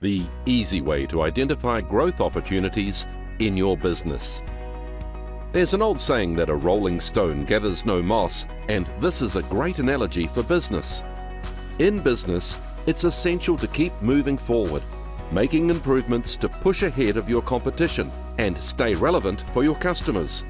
the easy way to identify growth opportunities in your business. There's an old saying that a rolling stone gathers no moss, and this is a great analogy for business. In business, it's essential to keep moving forward, making improvements to push ahead of your competition and stay relevant for your customers.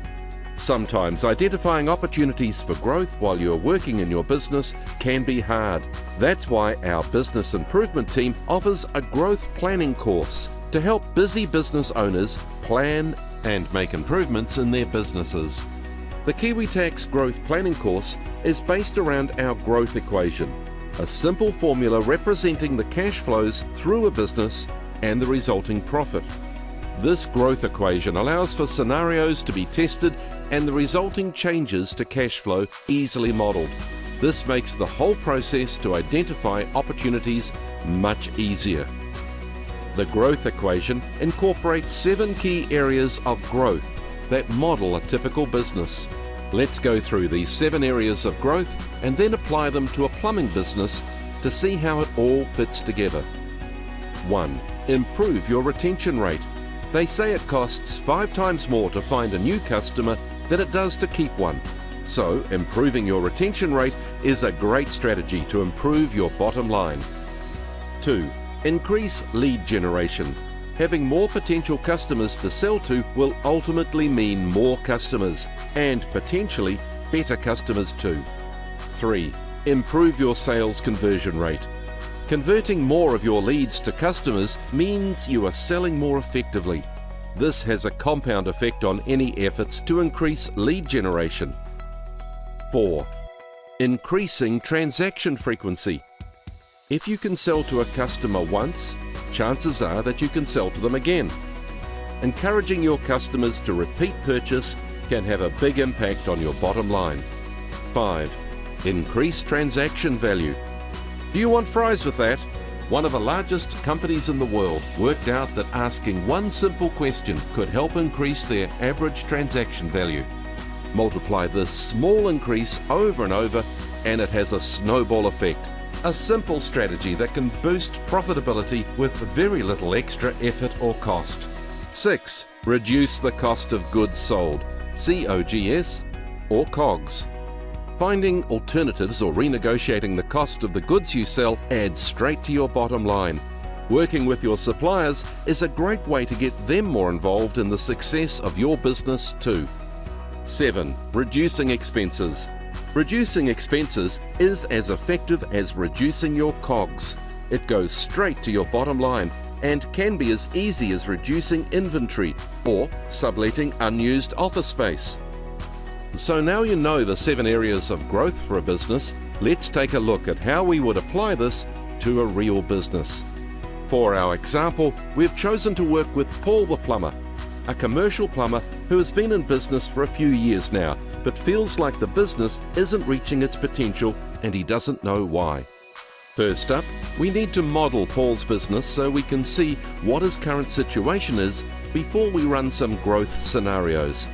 Sometimes identifying opportunities for growth while you're working in your business can be hard. That's why our business improvement team offers a growth planning course to help busy business owners plan and make improvements in their businesses. The Kiwitax Growth Planning course is based around our growth equation, a simple formula representing the cash flows through a business and the resulting profit. This growth equation allows for scenarios to be tested and the resulting changes to cash flow easily modeled. This makes the whole process to identify opportunities much easier. The growth equation incorporates 7 key areas of growth that model a typical business. Let's go through these 7 areas of growth and then apply them to a plumbing business to see how it all fits together. 1. Improve your retention rate. They say it costs 5 times more to find a new customer than it does to keep one. So, improving your retention rate is a great strategy to improve your bottom line. 2. Increase lead generation. Having more potential customers to sell to will ultimately mean more customers and potentially better customers too. 3. Improve your sales conversion rate. Converting more of your leads to customers means you are selling more effectively. This has a compound effect on any efforts to increase lead generation. 4. Increasing transaction frequency. If you can sell to a customer once, chances are that you can sell to them again. Encouraging your customers to repeat purchase can have a big impact on your bottom line. 5. Increase transaction value. Do you want fries with that? One of the largest companies in the world worked out that asking one simple question could help increase their average transaction value. Multiply this small increase over and over and it has a snowball effect. A simple strategy that can boost profitability with very little extra effort or cost. 6. Reduce the cost of goods sold, COGS or COGS. Finding alternatives or renegotiating the cost of the goods you sell adds straight to your bottom line. Working with your suppliers is a great way to get them more involved in the success of your business too. 7. Reducing expenses. Reducing expenses is as effective as reducing your COGS. It goes straight to your bottom line and can be as easy as reducing inventory or subletting unused office space. So now you know the 7 areas of growth for a business, let's take a look at how we would apply this to a real business. For our example, we've chosen to work with Paul the plumber, a commercial plumber who has been in business for a few years now, but feels like the business isn't reaching its potential and he doesn't know why. First up, we need to model Paul's business so we can see what his current situation is before we run some growth scenarios.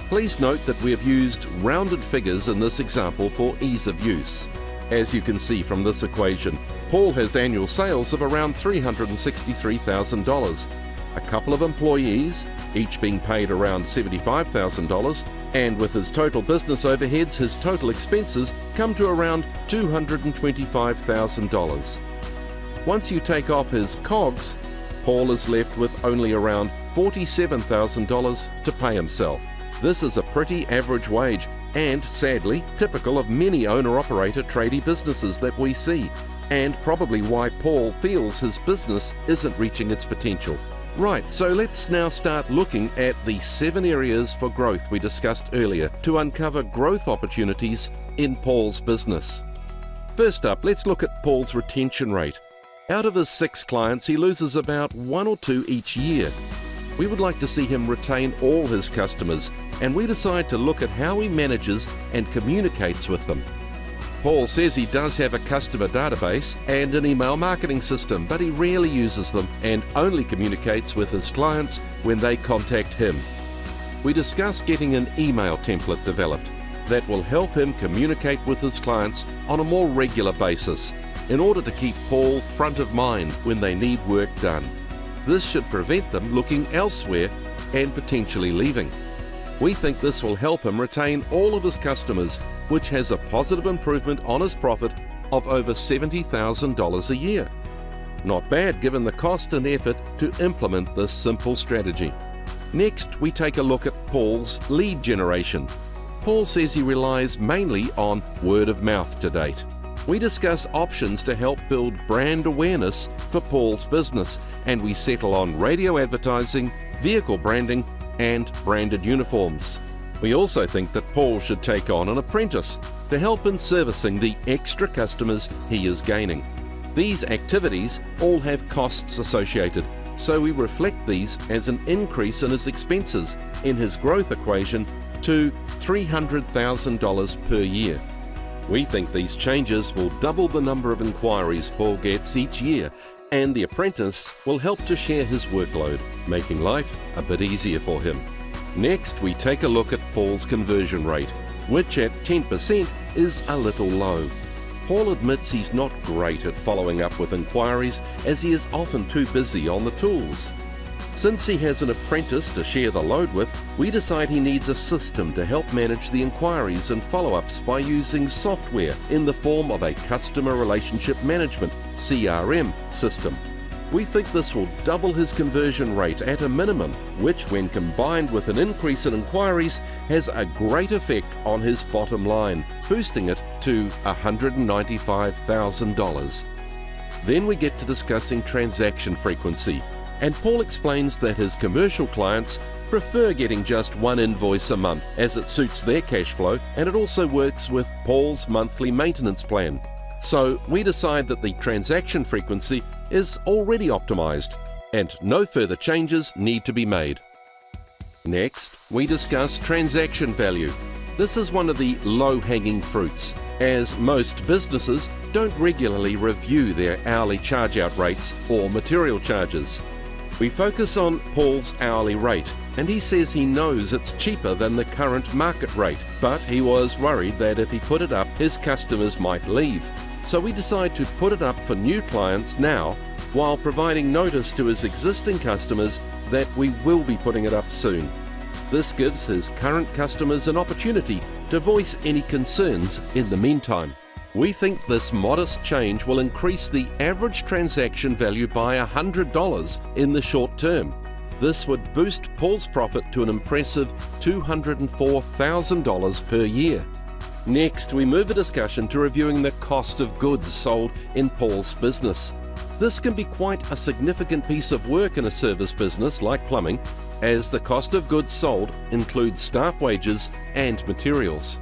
Please note that we have used rounded figures in this example for ease of use. As you can see from this equation, Paul has annual sales of around $363,000, a couple of employees, each being paid around $75,000, and with his total business overheads, his total expenses come to around $225,000. Once you take off his COGS, Paul is left with only around $47,000 to pay himself. This is a pretty average wage and, sadly, typical of many owner-operator tradie businesses that we see, and probably why Paul feels his business isn't reaching its potential. Right, so let's now start looking at the 7 areas for growth we discussed earlier to uncover growth opportunities in Paul's business. First up, let's look at Paul's retention rate. Out of his 6 clients, he loses about 1 or 2 each year. We would like to see him retain all his customers, and we decide to look at how he manages and communicates with them. Paul says he does have a customer database and an email marketing system, but he rarely uses them and only communicates with his clients when they contact him. We discuss getting an email template developed that will help him communicate with his clients on a more regular basis. in order to keep Paul front of mind when they need work done. This should prevent them looking elsewhere and potentially leaving. We think this will help him retain all of his customers, which has a positive improvement on his profit of over $70,000 a year. Not bad given the cost and effort to implement this simple strategy. Next, we take a look at Paul's lead generation. Paul says he relies mainly on word of mouth to date. We discuss options to help build brand awareness for Paul's business, and we settle on radio advertising, vehicle branding, and branded uniforms. We also think that Paul should take on an apprentice to help in servicing the extra customers he is gaining. These activities all have costs associated, so we reflect these as an increase in his expenses in his growth equation to $300,000 per year. We think these changes will double the number of inquiries Paul gets each year, and the apprentice will help to share his workload, making life a bit easier for him. Next, we take a look at Paul's conversion rate, which at 10% is a little low. Paul admits he's not great at following up with inquiries, as he is often too busy on the tools. Since he has an apprentice to share the load with, we decide he needs a system to help manage the inquiries and follow-ups by using software in the form of a Customer Relationship Management (CRM) system. We think this will double his conversion rate at a minimum, which when combined with an increase in inquiries has a great effect on his bottom line, boosting it to $195,000. Then we get to discussing transaction frequency, and Paul explains that his commercial clients prefer getting just one invoice a month as it suits their cash flow, and it also works with Paul's monthly maintenance plan. So we decide that the transaction frequency is already optimized and no further changes need to be made. Next, we discuss transaction value. This is one of the low-hanging fruits, as most businesses don't regularly review their hourly charge-out rates or material charges. We focus on Paul's hourly rate, and he says he knows it's cheaper than the current market rate, but he was worried that if he put it up, his customers might leave. So we decide to put it up for new clients now, while providing notice to his existing customers that we will be putting it up soon. This gives his current customers an opportunity to voice any concerns in the meantime. We think this modest change will increase the average transaction value by $100 in the short term. This would boost Paul's profit to an impressive $204,000 per year. Next, we move the discussion to reviewing the cost of goods sold in Paul's business. This can be quite a significant piece of work in a service business like plumbing, as the cost of goods sold includes staff wages and materials.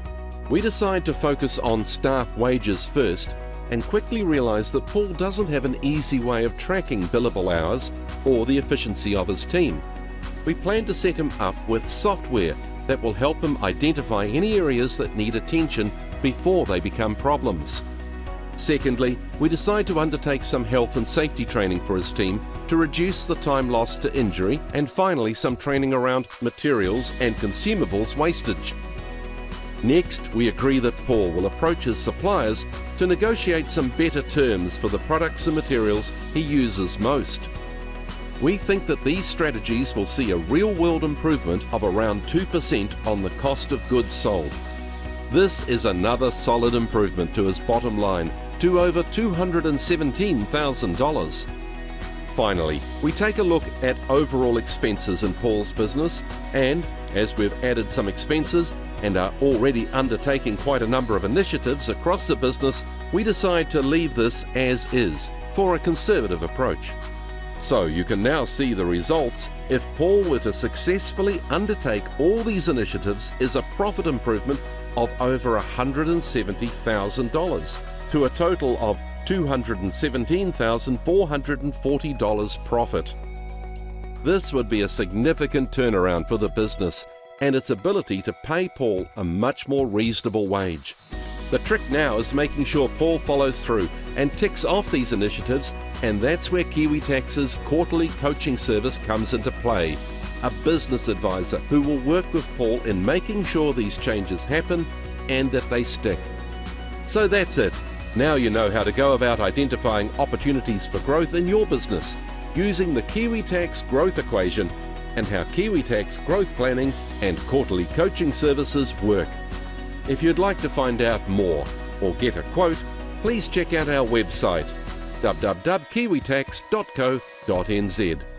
We decide to focus on staff wages first and quickly realize that Paul doesn't have an easy way of tracking billable hours or the efficiency of his team. We plan to set him up with software that will help him identify any areas that need attention before they become problems. Secondly, we decide to undertake some health and safety training for his team to reduce the time lost to injury, and finally some training around materials and consumables wastage. Next, we agree that Paul will approach his suppliers to negotiate some better terms for the products and materials he uses most. We think that these strategies will see a real-world improvement of around 2% on the cost of goods sold. This is another solid improvement to his bottom line to over $217,000. Finally, we take a look at overall expenses in Paul's business, and as we've added some expenses and are already undertaking quite a number of initiatives across the business, we decide to leave this as is for a conservative approach. So you can now see the results. If Paul were to successfully undertake all these initiatives, is a profit improvement of over $170,000 to a total of $217,440 profit. This would be a significant turnaround for the business and its ability to pay Paul a much more reasonable wage. The trick now is making sure Paul follows through and ticks off these initiatives, and that's where Kiwitax's quarterly coaching service comes into play. A business advisor who will work with Paul in making sure these changes happen and that they stick. So that's it. Now you know how to go about identifying opportunities for growth in your business using the Kiwitax growth equation and how Kiwitax growth planning and quarterly coaching services work. If you'd like to find out more or get a quote, please check out our website www.kiwitax.co.nz.